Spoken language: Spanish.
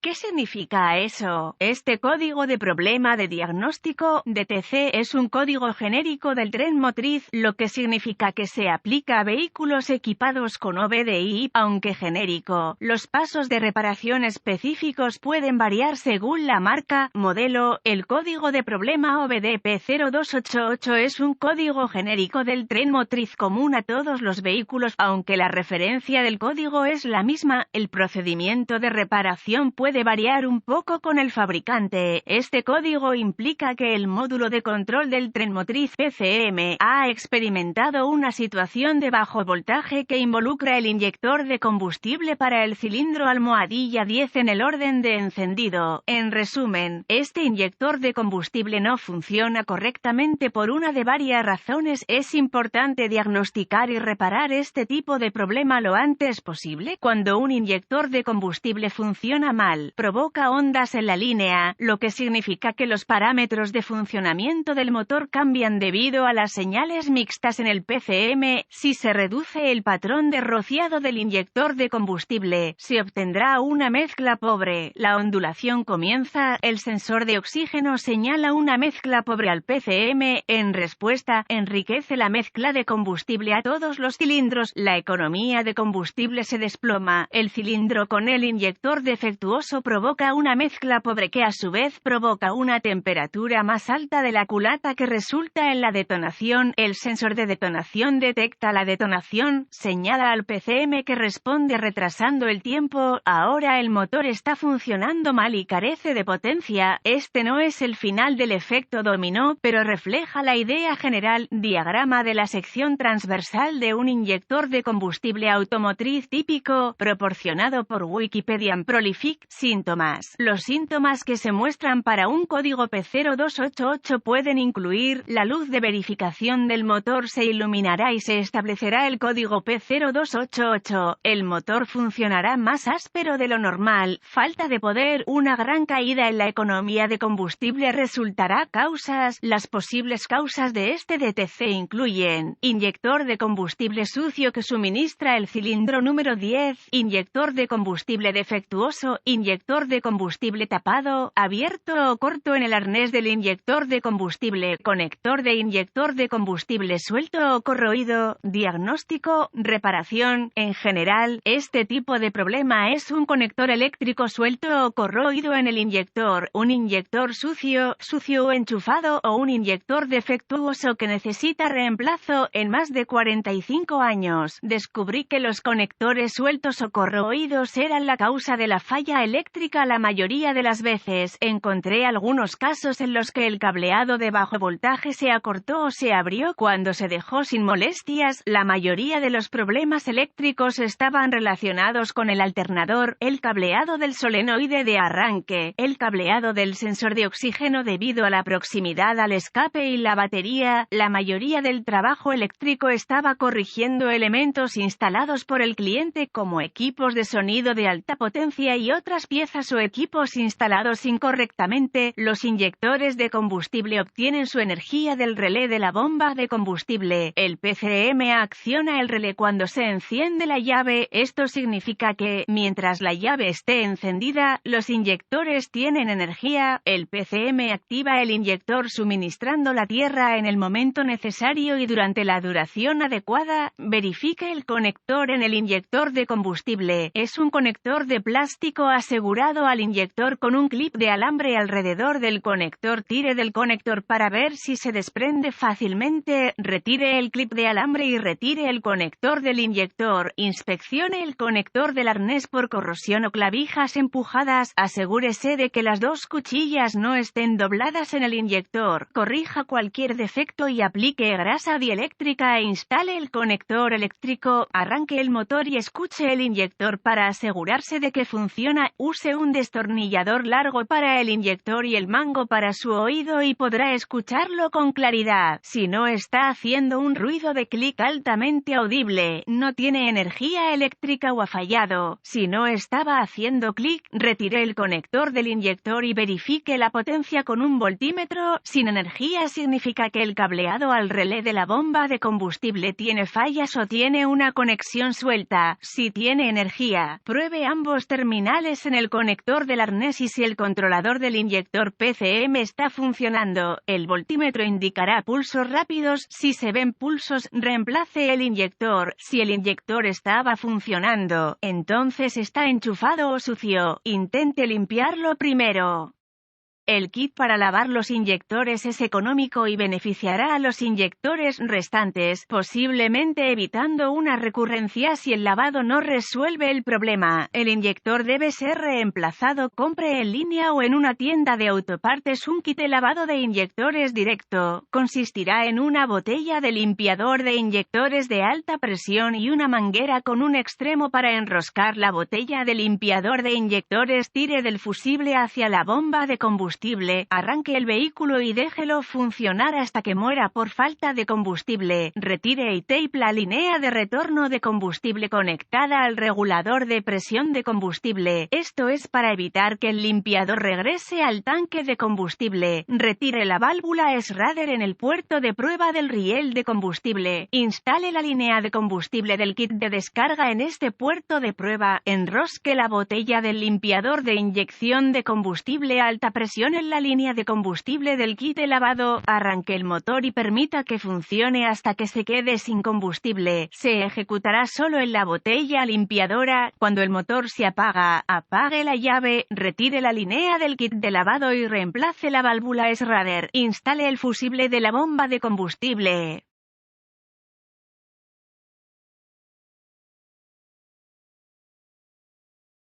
¿Qué significa eso? Este código de problema de diagnóstico, DTC, es un código genérico del tren motriz, lo que significa que se aplica a vehículos equipados con OBDI, aunque genérico. Los pasos de reparación específicos pueden variar según la marca, modelo. El código de problema OBDP0288 es un código genérico del tren motriz común a todos los vehículos, aunque la referencia del código es la misma. El procedimiento de reparación puede variar un poco con el fabricante. Este código implica que el módulo de control del tren motriz PCM ha experimentado una situación de bajo voltaje que involucra el inyector de combustible para el cilindro almohadilla 10 en el orden de encendido. En resumen, este inyector de combustible no funciona correctamente por una de varias razones. Es importante diagnosticar y reparar este tipo de problema lo antes posible. Cuando un inyector de combustible funciona mal, provoca ondas en la línea, lo que significa que los parámetros de funcionamiento del motor cambian debido a las señales mixtas en el PCM. Si se reduce el patrón de rociado del inyector de combustible, se obtendrá una mezcla pobre. La ondulación comienza, el sensor de oxígeno señala una mezcla pobre al PCM. En respuesta, enriquece la mezcla de combustible a todos los cilindros. La economía de combustible se desploma. El cilindro con el inyector defectuoso provoca una mezcla pobre que a su vez provoca una temperatura más alta de la culata que resulta en la detonación. El sensor de detonación detecta la detonación, señala al PCM que responde retrasando el tiempo. Ahora el motor está funcionando mal y carece de potencia. Este no es el final del efecto dominó, pero refleja la idea general. Diagrama de la sección transversal de un inyector de combustible automotriz típico, proporcionado por Wikipedia. Prolific. Síntomas. Los síntomas que se muestran para un código P0288 pueden incluir: la luz de verificación del motor se iluminará y se establecerá el código P0288. El motor funcionará más áspero de lo normal. Falta de poder. Una gran caída en la economía de combustible resultará. Causas. Las posibles causas de este DTC incluyen: inyector de combustible sucio que suministra el cilindro número 10, inyector de combustible defectuoso, inyector de combustible tapado, abierto o corto en el arnés del inyector de combustible, conector de inyector de combustible suelto o corroído. Diagnóstico, reparación. En general, este tipo de problema es un conector eléctrico suelto o corroído en el inyector, un inyector sucio o enchufado, o un inyector defectuoso que necesita reemplazo. En más de 45 años, descubrí que los conectores sueltos o corroídos eran la causa de la falla eléctrica la mayoría de las veces. Encontré algunos casos en los que el cableado de bajo voltaje se acortó o se abrió cuando se dejó sin molestias. La mayoría de los problemas eléctricos estaban relacionados con el alternador, el cableado del solenoide de arranque, el cableado del sensor de oxígeno debido a la proximidad al escape y la batería. La mayoría del trabajo eléctrico estaba corrigiendo elementos instalados por el cliente como equipos de sonido de alta potencia y otras piezas o equipos instalados incorrectamente. Los inyectores de combustible obtienen su energía del relé de la bomba de combustible. El PCM acciona el relé cuando se enciende la llave. Esto significa que, mientras la llave esté encendida, los inyectores tienen energía. El PCM activa el inyector suministrando la tierra en el momento necesario y durante la duración adecuada. Verifique el conector en el inyector de combustible. Es un conector de plástico asegurado al inyector con un clip de alambre alrededor del conector. Tire del conector para ver si se desprende fácilmente. Retire el clip de alambre y retire el conector del inyector. Inspeccione el conector del arnés por corrosión o clavijas empujadas. Asegúrese de que las dos cuchillas no estén dobladas en el inyector. Corrija cualquier defecto y aplique grasa dieléctrica e instale el conector eléctrico. Arranque el motor y escuche el inyector para asegurarse de que funciona. Use un destornillador largo para el inyector y el mango para su oído y podrá escucharlo con claridad. Si no está haciendo un ruido de clic altamente audible, no tiene energía eléctrica o ha fallado. Si no estaba haciendo clic, retire el conector del inyector y verifique la potencia con un voltímetro. Sin energía significa que el cableado al relé de la bomba de combustible tiene fallas o tiene una conexión suelta. Si tiene energía, pruebe ambos terminales en el conector del arnés y si el controlador del inyector PCM está funcionando, el voltímetro indicará pulsos rápidos. Si se ven pulsos, reemplace el inyector. Si el inyector estaba funcionando, entonces está enchufado o sucio. Intente limpiarlo primero. El kit para lavar los inyectores es económico y beneficiará a los inyectores restantes, posiblemente evitando una recurrencia si el lavado no resuelve el problema. El inyector debe ser reemplazado. Compre en línea o en una tienda de autopartes un kit de lavado de inyectores directo. Consistirá en una botella de limpiador de inyectores de alta presión y una manguera con un extremo para enroscar la botella de limpiador de inyectores. Tire del fusible hacia la bomba de combustible. Arranque el vehículo y déjelo funcionar hasta que muera por falta de combustible. Retire y tape la línea de retorno de combustible conectada al regulador de presión de combustible. Esto es para evitar que el limpiador regrese al tanque de combustible. Retire la válvula Schrader en el puerto de prueba del riel de combustible. Instale la línea de combustible del kit de descarga en este puerto de prueba. Enrosque la botella del limpiador de inyección de combustible a alta presión en la línea de combustible del kit de lavado. Arranque el motor y permita que funcione hasta que se quede sin combustible. Se ejecutará solo en la botella limpiadora. Cuando el motor se apaga, apague la llave, retire la línea del kit de lavado y reemplace la válvula Schrader. Instale el fusible de la bomba de combustible.